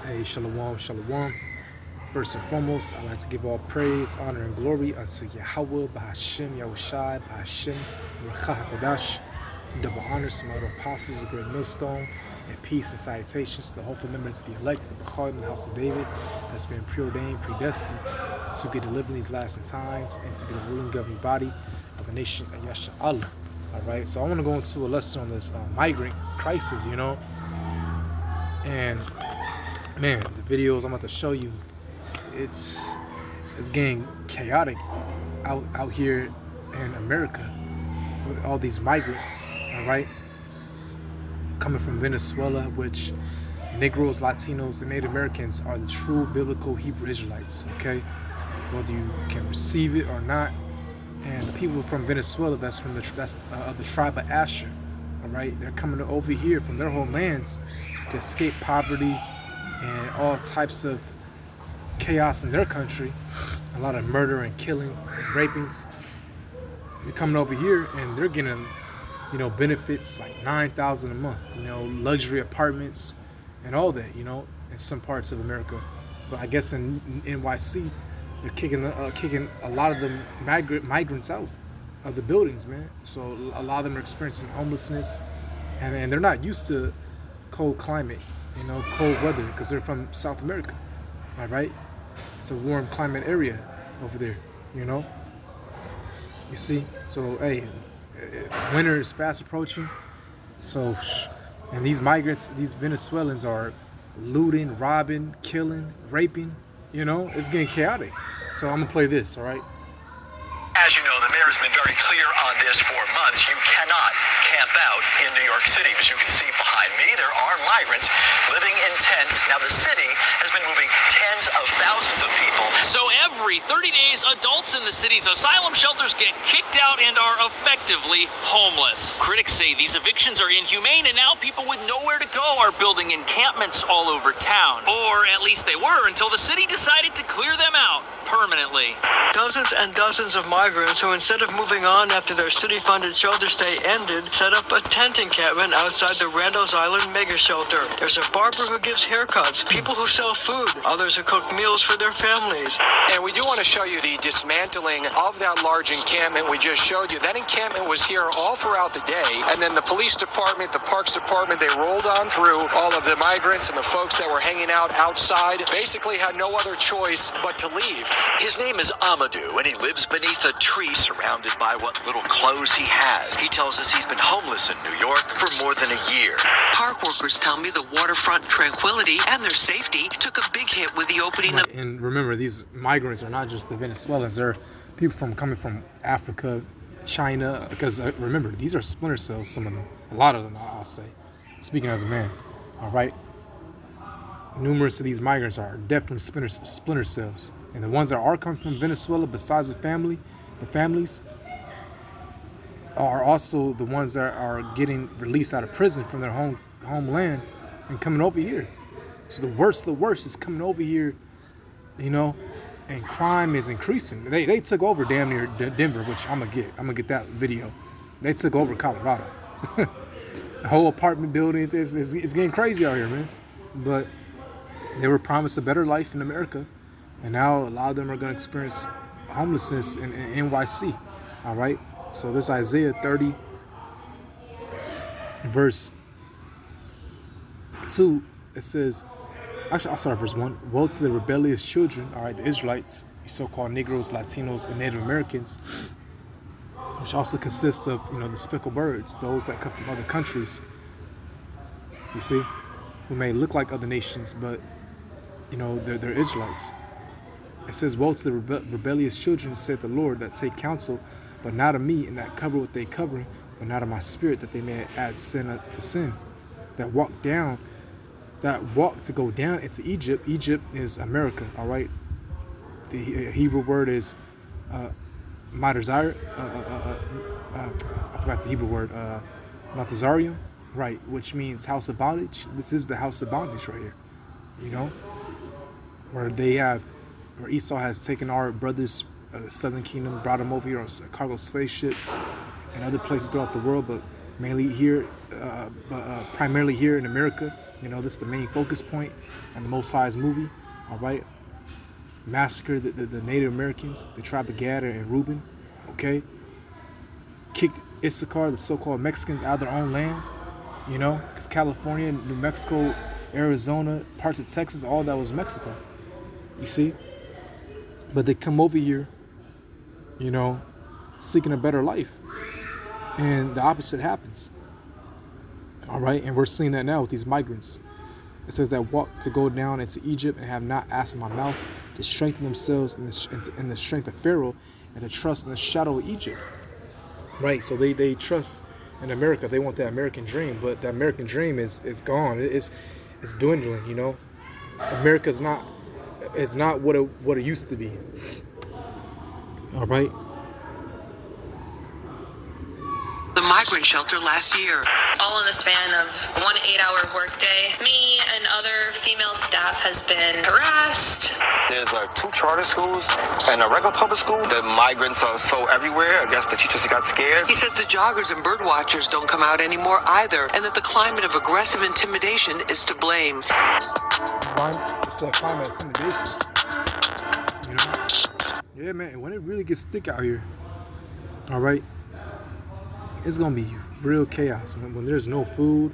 Hey, shalom, shalom. First and foremost, I'd like to give all praise, honor, and glory unto Yahweh, Bahashem, Yahushai, Bahashem, Ruach HaKodesh. Double honors to my apostles, the great millstone, and peace and salutations to the hopeful members of the elect, the Bechar in the house of David, that's been preordained, predestined to get delivered in these last times and to be the ruling governing body of the nation of Yasha Allah. All right, so I want to go into a lesson on this migrant crisis, and man, the videos I'm about to show you, it's getting chaotic out here in America with all these migrants, all right, coming from Venezuela, which Negroes, Latinos, and Native Americans are the true biblical Hebrew Israelites, okay? Whether you can receive it or not. And the people from Venezuela, that's of the tribe of Asher, all right? They're coming over here from their homelands to escape poverty and all types of chaos in their country, a lot of murder and killing and rapings. They're coming over here and they're getting, benefits like $9,000 a month, luxury apartments and all that, in some parts of America. But I guess in NYC, they're kicking a lot of the migrants out of the buildings, man. So a lot of them are experiencing homelessness, and they're not used to cold climate, cold weather, because they're from South America, all right? It's a warm climate area over there, You see? So, hey, winter is fast approaching. So, and these migrants, these Venezuelans are looting, robbing, killing, raping, It's getting chaotic. So I'm going to play this, all right? As you know, the mayor has been very clear on this for months. You cannot camp out in New York City. As you can see behind me, there are migrants living in tents. Now, the city has been moving tens of thousands of people. So every 30 days, adults in the city's asylum shelters get kicked out and are effectively homeless. Critics say these evictions are inhumane, and now people with nowhere to go are building encampments all over town. Or at least they were until the city decided to clear them out permanently. Dozens and dozens of migrants who, instead of moving on after their city-funded shelter stay ended, set up a tent encampment outside the Randall's Island mega shelter. There's a barber who gives haircuts, people who sell food, others who cook meals for their families. And we do want to show you the dismantling of that large encampment we just showed you. That encampment was here all throughout the day, and then the police department, the parks department, they rolled on through. All of the migrants and the folks that were hanging out outside basically had no other choice but to leave. His name is Amadou, and he lives beneath a tree surrounded by what little clothes he has. He tells us he's been homeless in New York for more than a year. Park workers tell me the waterfront tranquility and their safety took a big hit with the opening of... And remember, these migrants are not just the Venezuelans. They're people coming from Africa, China, because remember, these are splinter cells, some of them. A lot of them, I'll say. Speaking as a man, all right? Numerous of these migrants are definitely splinter cells. And the ones that are coming from Venezuela, besides the families, are also the ones that are getting released out of prison from their homeland and coming over here. So the worst is coming over here, and crime is increasing. They took over damn near Denver, which I'm gonna get that video. They took over Colorado. The whole apartment buildings is getting crazy out here, man. But they were promised a better life in America, and now a lot of them are going to experience homelessness in NYC, all right? So this Isaiah 30, verse 2, it says, actually, I'll start at verse 1. Woe to the rebellious children, all right, the Israelites, so-called Negroes, Latinos, and Native Americans, which also consists of, the speckled birds, those that come from other countries, you see, who may look like other nations, but they're Israelites. It says, woe to the rebellious children, said the Lord, that take counsel, but not of me, and that cover what they covering, but not of my spirit, that they may add sin to sin. That walk to go down into Egypt. Egypt is America, all right? The Hebrew word is Matazar. I forgot the Hebrew word, Matazarium, right, which means house of bondage. This is the house of bondage right here, where Esau has taken our brothers, Southern Kingdom, brought them over here on cargo slave ships and other places throughout the world, but mainly here, primarily here in America, You know, this is the main focus point in the Most High's movie. All right, massacred the Native Americans, the tribe of Gad and Reuben. Okay, kicked Issachar, the so-called Mexicans, out of their own land. You know, because California, New Mexico, Arizona, parts of Texas, all that was Mexico. You see, but they come over here, you know, seeking a better life, and the opposite happens. All right, and we're seeing that now with these migrants. It says that walk to go down into Egypt and have not asked in my mouth to strengthen themselves in the strength of Pharaoh and to trust in the shadow of Egypt. Right, so they trust in America. They want that American dream, but the American dream is gone. It's dwindling. You know, America's not what it used to be. All right. The migrant shelter last year. All in the span of 1 8-hour workday, me and other female staff has been harassed. There's 2 charter schools and a regular public school. The migrants are so everywhere. I guess the teachers got scared. He says the joggers and bird watchers don't come out anymore either, and that the climate of aggressive intimidation is to blame. It's a climate of intimidation. You know? Yeah, man. When it really gets thick out here, all right, it's gonna be real chaos when there's no food.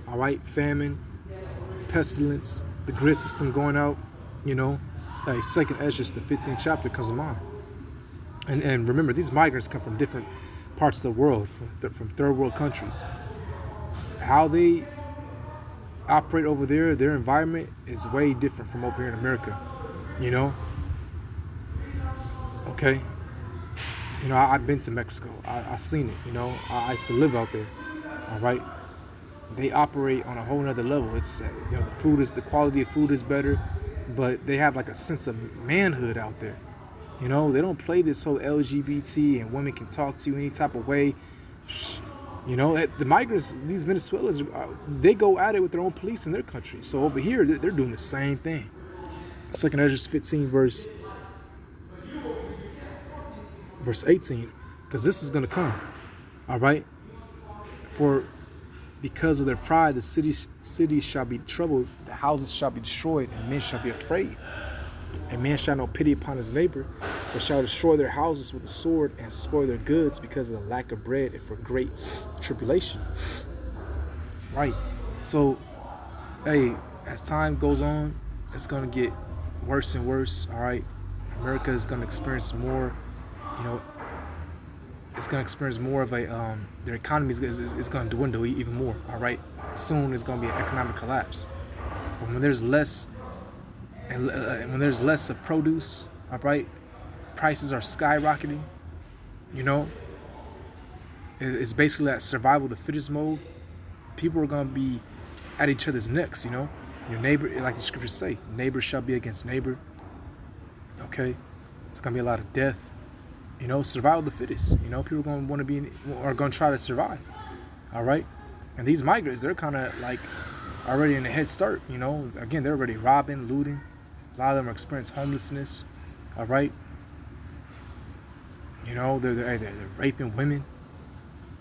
All right, famine, pestilence, the grid system going out. You know, like 2nd Esdras, the 15th chapter comes to mind. And remember, these migrants come from different parts of the world, from third world countries. How they operate over there, their environment is way different from over here in America. You know? Okay? You know, I've been to Mexico. I seen it, you know. I used to live out there. All right? They operate on a whole nother level. It's, you know, the quality of food is better, but they have like a sense of manhood out there. You know, they don't play this whole LGBT and women can talk to you any type of way. You know, the migrants, these Venezuelans, they go at it with their own police in their country. So over here, they're doing the same thing. 2nd Esdras 15, verse 18, because this is going to come. All right? For because of their pride, the cities shall be troubled, the houses shall be destroyed, and men shall be afraid. And man shall no pity upon his neighbor, but shall destroy their houses with the sword and spoil their goods because of the lack of bread and for great tribulation. Right. So, hey, as time goes on, it's going to get worse and worse. All right. America is going to experience more, you know, it's going to experience more of a, their economy is going to dwindle even more. All right. Soon it's going to be an economic collapse. But when there's less, and when there's less of produce, all right, prices are skyrocketing. You know, it's basically that survival of the fittest mode. People are going to be at each other's necks. You know, your neighbor, like the scriptures say, neighbor shall be against neighbor. Okay, it's going to be a lot of death. You know, survival of the fittest. You know, people are going to want to be, are going to try to survive. All right, and these migrants, they're kind of like already in a head start. You know, again, they're already robbing, looting. A lot of them are experiencing homelessness. All right. You know, they're raping women.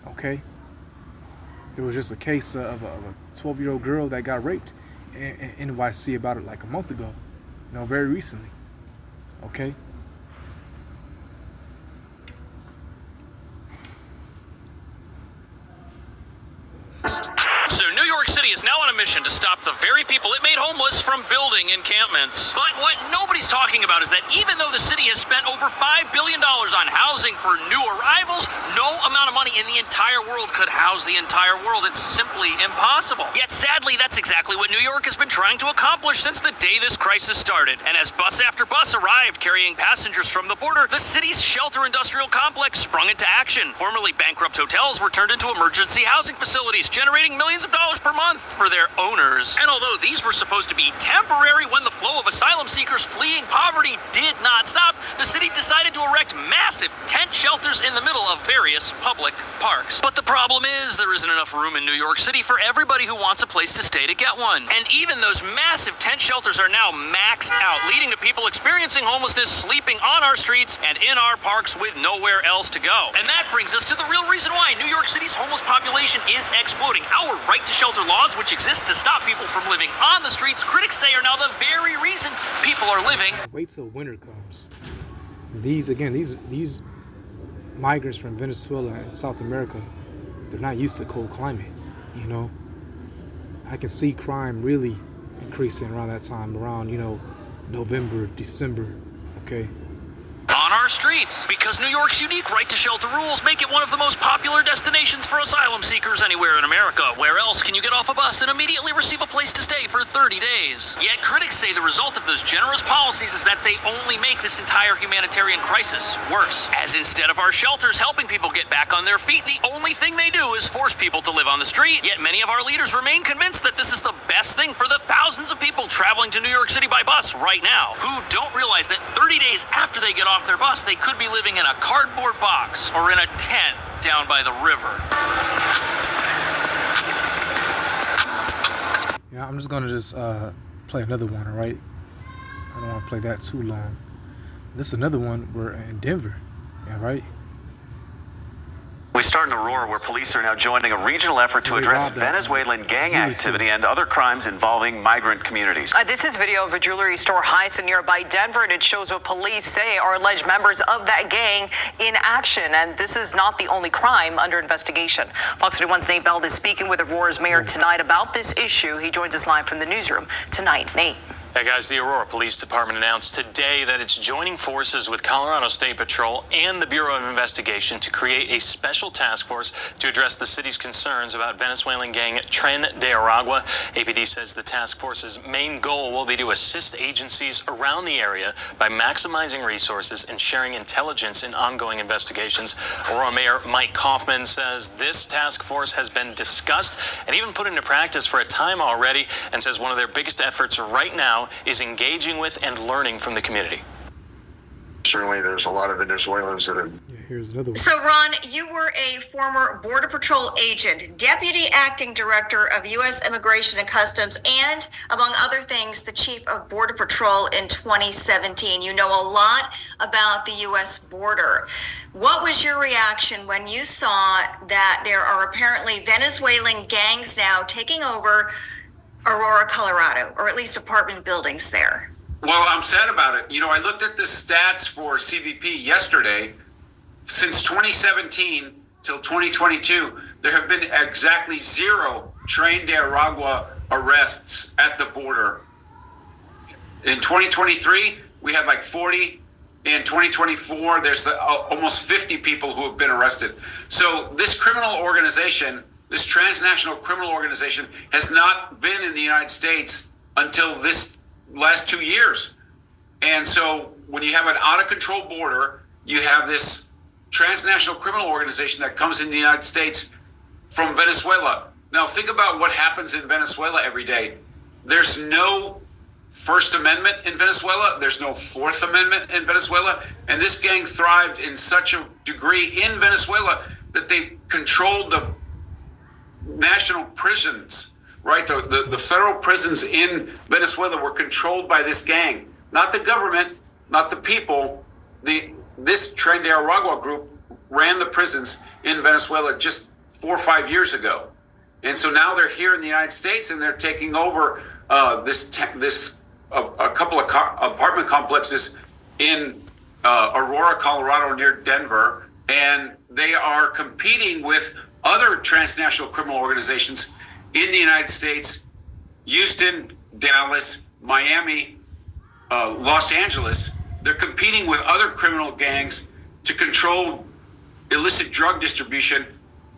Okay. There was just a case of a 12-year-old girl that got raped in NYC about it like a month ago. You know, very recently. Okay. So New York City is now on a mission to stop the very people it made homeless from building encampments. But what nobody's talking about is that even though the city has spent over $5 billion on housing for new arrivals, no amount of money in the entire world could house the entire world. It's simply impossible. Yet sadly, that's exactly what New York has been trying to accomplish since the day this crisis started. And as bus after bus arrived carrying passengers from the border, the city's shelter industrial complex sprung into action. Formerly bankrupt hotels were turned into emergency housing facilities, generating millions of dollars per month for their owners. And although these were supposed to be temporary when the flow of asylum seekers fleeing poverty did not stop, the city decided to erect massive tent shelters in the middle of various public parks. But the problem is there isn't enough room in New York City for everybody who wants a place to stay to get one. And even those massive tent shelters are now maxed out, leading to people experiencing homelessness sleeping on our streets and in our parks with nowhere else to go. And that brings us to the real reason why New York City's homeless population is exploding. Our right to shelter laws, which exist to stop stop people from living on the streets, critics say are now the very reason people are living. Wait till winter comes. These migrants from Venezuela and South America, they're not used to cold climate, you know. I can see crime really increasing around that time, around, you know, November, December, okay? On our streets, because New York's unique right to shelter rules make it one of the most popular destinations for asylum seekers anywhere in America. Where else can you get off a bus and immediately receive a place to stay for 30 days? Yet critics say the result of those generous policies is that they only make this entire humanitarian crisis worse. As instead of our shelters helping people get back on their feet, the only thing they do is force people to live on the street. Yet many of our leaders remain convinced that this is the best thing for the thousands of people traveling to New York City by bus right now, who don't realize that 30 days after they get off their bus, they could be living in a cardboard box or in a tent down by the river. Yeah, I'm just gonna play another one, all right? I don't want to play that too long. This is another one. We're in Denver, yeah, right? We start in Aurora, where police are now joining a regional effort to address Venezuelan gang activity and other crimes involving migrant communities. This is video of a jewelry store heist in nearby Denver, and it shows what police say are alleged members of that gang in action. And this is not the only crime under investigation. Fox 31's Nate Beld is speaking with Aurora's mayor tonight about this issue. He joins us live from the newsroom tonight. Nate. Hey guys, the Aurora Police Department announced today that it's joining forces with Colorado State Patrol and the Bureau of Investigation to create a special task force to address the city's concerns about Venezuelan gang Tren de Aragua. APD says the task force's main goal will be to assist agencies around the area by maximizing resources and sharing intelligence in ongoing investigations. Aurora Mayor Mike Kaufman says this task force has been discussed and even put into practice for a time already, and says one of their biggest efforts right now is engaging with and learning from the community. Certainly there's a lot of Venezuelans that have... Yeah, here's another one. So, Ron, you were a former Border Patrol agent, Deputy Acting Director of U.S. Immigration and Customs, and, among other things, the Chief of Border Patrol in 2017. You know a lot about the U.S. border. What was your reaction when you saw that there are apparently Venezuelan gangs now taking over Aurora, Colorado, or at least apartment buildings there? Well, I'm sad about it. You know, I looked at the stats for CBP yesterday. Since 2017 till 2022, there have been exactly 0 Tren de Aragua arrests at the border. In 2023, we had like 40. In 2024, there's almost 50 people who have been arrested. So this criminal organization, this transnational criminal organization, has not been in the United States until this last 2 years. And so when you have an out-of-control border, you have this transnational criminal organization that comes in the United States from Venezuela. Now think about what happens in Venezuela every day. There's no First Amendment in Venezuela. There's no Fourth Amendment in Venezuela. And this gang thrived in such a degree in Venezuela that they controlled the national prisons, right? The federal prisons in Venezuela were controlled by this gang, not the government, not the people. This Tren de Aragua group ran the prisons in Venezuela just 4 or 5 years ago. And so now they're here in the United States and they're taking over a couple of apartment complexes in Aurora, Colorado, near Denver. And they are competing with other transnational criminal organizations in the United States, Houston, Dallas, Miami, Los Angeles. They're competing with other criminal gangs to control illicit drug distribution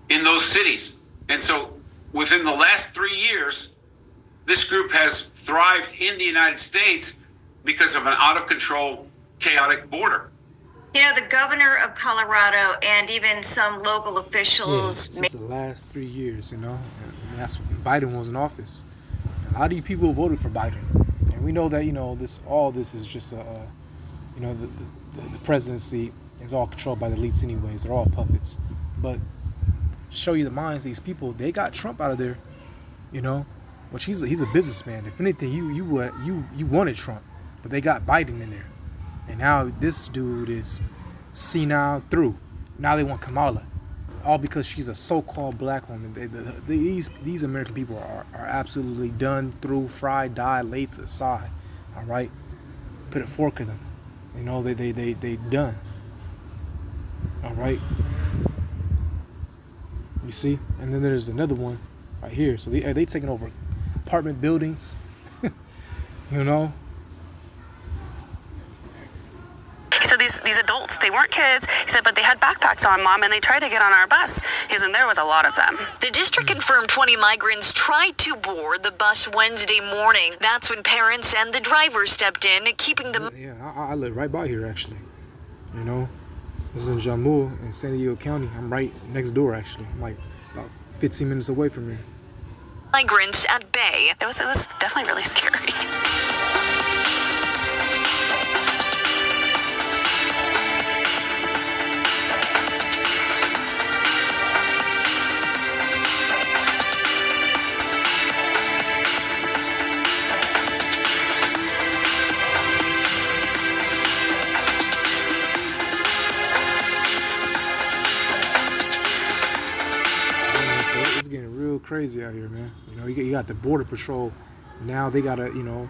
in those cities. And so within the last 3 years, this group has thrived in the United States because of an out-of-control, chaotic border. You know, the governor of Colorado and even some local officials... Yeah, the last 3 years, you know, and that's when Biden was in office. A lot of you people voted for Biden. And we know that, you know, all this is just, you know, the presidency is all controlled by the elites anyways. They're all puppets. But to show you the minds of these people, they got Trump out of there, you know, which he's a businessman. If anything, you wanted Trump, but they got Biden in there. And now this dude is senile through. Now they want Kamala. all because she's a so-called black woman. These American people are absolutely done, through, fried, dyed, laid to the side. All right, put a fork in them. You know, they done. All right. You see, and then there's another one right here. So they taking over apartment buildings. You know. He said these adults, they weren't kids. He said, but they had backpacks on, Mom, and they tried to get on our bus. He said, and there was a lot of them. The district confirmed 20 migrants tried to board the bus Wednesday morning. That's when parents and the driver stepped in, keeping them. Yeah, I live right by here, actually. You know, this is in Jammu in San Diego County. I'm right next door, actually. I'm like about 15 minutes away from here. Migrants at bay. It was definitely really scary. It's getting real crazy out here, man. You know, you got the border patrol. Now they gotta, you know,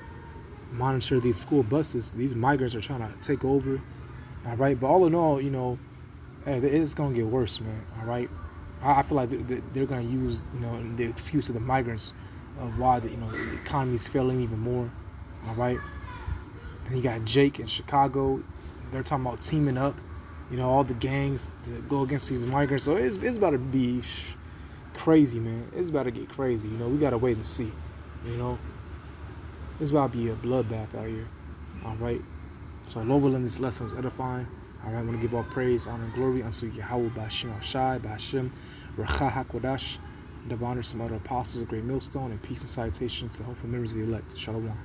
monitor these school buses. These migrants are trying to take over. All right, but all in all, you know, hey, it's gonna get worse, man. All right, I feel like they're gonna use, you know, the excuse of the migrants of why the economy's failing even more. All right. Then you got Jake in Chicago. They're talking about teaming up, you know, all the gangs to go against these migrants. So it's about to be crazy, man. It's about to get crazy. You know, we gotta wait and see. You know, it's about to be a bloodbath out here. All right. So Lord willing, this lesson was edifying. All right, I want to give all praise, honor, and glory unto Yahweh, Bashim Ashai, Bashim, Racha HaKodash, the honor some other apostles, a great millstone, and peace and citation to the hopeful members of the elect. Shalom.